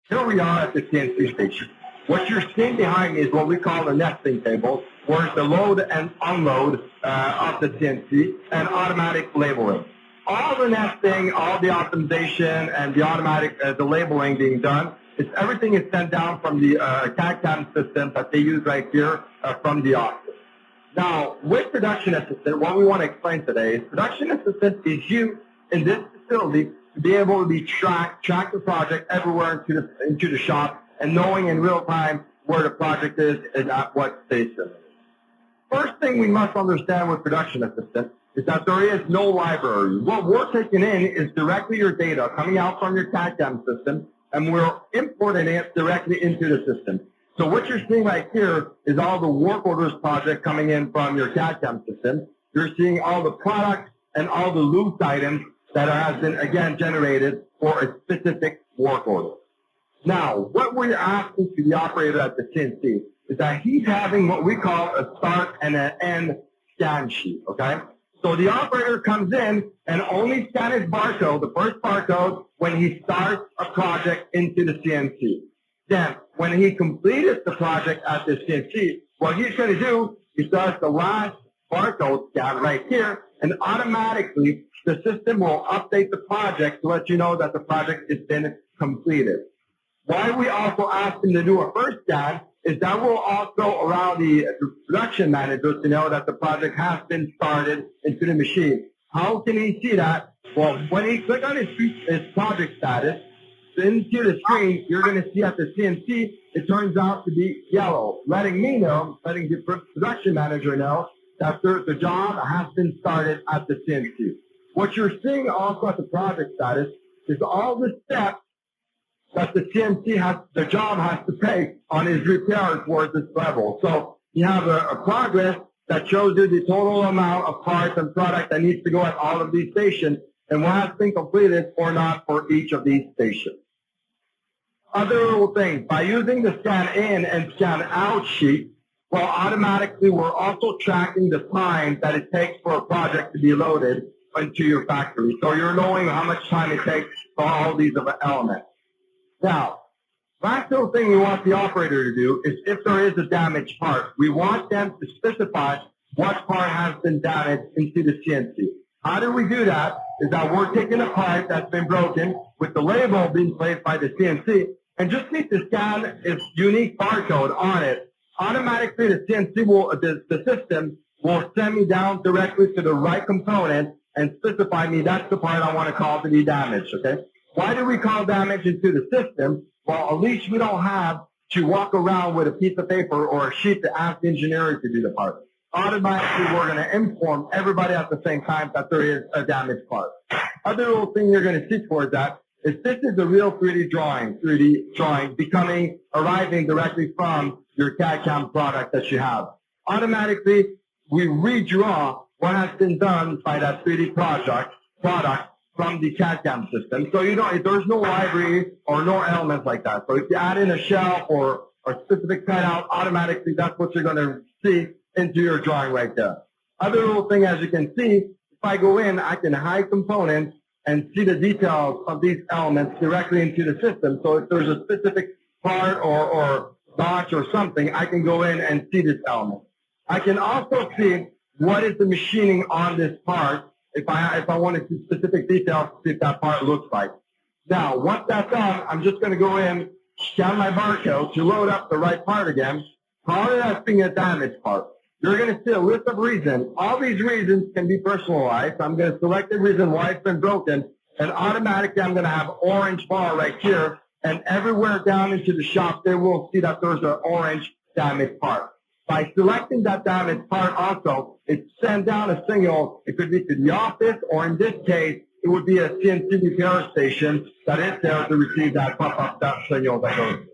Here we are at the CNC station. What you're seeing behind me is what we call the nesting table, where it's the load and unload of the CNC and automatic labeling. All the nesting, all the optimization, and the automatic the labeling being done, everything is sent down from the CAD/CAM system that they use right here from the office. Now, with Production Assistant, what we want to explain today is Production Assistant is used in this facility to be able to track the project everywhere into the shop and knowing in real time where the project is and at what station. First thing we must understand with Production Assistant is that there is no library. What we're taking in is directly your data coming out from your CAD/CAM system, and we're importing it directly into the system. So what you're seeing right here is all the work orders project coming in from your CAD/CAM system. You're seeing all the products and all the loose items that has been, again, generated for a specific work order. Now, what we're asking to the operator at the CNC is that he's having what we call a start and an end scan sheet, okay? So the operator comes in and only scans his barcode, the first barcode, when he starts a project into the CNC. Then, when he completed the project at the CNC, what he's going to do is start the last barcode scan right here, and automatically the system will update the project to let you know that the project has been completed. Why we also ask him to do a first scan is that will also allow the production manager to know that the project has been started into the machine. How can he see that? Well, when he clicks on his project status, into the screen, you're going to see at the CNC, it turns out to be yellow, letting me know, letting the production manager know that the job has been started at the CNC. What you're seeing also at the project status is all the steps that the CNC the job has to take on his repair towards this level. So you have a progress that shows you the total amount of parts and product that needs to go at all of these stations and what has been completed or not for each of these stations. Other little things, by using the scan in and scan out sheet, well, automatically we're also tracking the time that it takes for a project to be loaded into your factory. So you're knowing how much time it takes for all these elements. Now, last little thing we want the operator to do is if there is a damaged part, we want them to specify what part has been damaged into the CNC. How do we do that? Is that we're taking a part that's been broken with the label being placed by the CNC and just need to scan its unique barcode on it. Automatically, the CNC the system will send me down directly to the right component and specify me that's the part I want to call to be damaged, okay? Why do we call damage into the system? Well, at least we don't have to walk around with a piece of paper or a sheet to ask the engineer to do the part. Automatically, we're going to inform everybody at the same time that there is a damaged part. Other little thing you're going to see towards that is this is the real 3D drawing arriving directly from your CAD/CAM product that you have. Automatically, we redraw what has been done by that 3D product from the CAD/CAM system. So there's no library or no elements like that. So if you add in a shelf or a specific cutout, automatically that's what you're going to see into your drawing right there. Other little thing, as you can see, if I go in, I can hide components and see the details of these elements directly into the system. So if there's a specific part or notch or something, I can go in and see this element. I can also see what is the machining on this part if I wanted to specific details to see if that part looks like. Now, once that's done, I'm just going to go in, scan my barcode to load up the right part again, call it as being a damaged part. You're going to see a list of reasons. All these reasons can be personalized. I'm going to select the reason why it's been broken, and automatically I'm going to have orange bar right here, and everywhere down into the shop, they will see that there's an orange damaged part. By selecting that damaged part also, it sends down a signal. It could be to the office, or in this case, it would be a CNC repair station that is there to receive that pop-up signal that goes.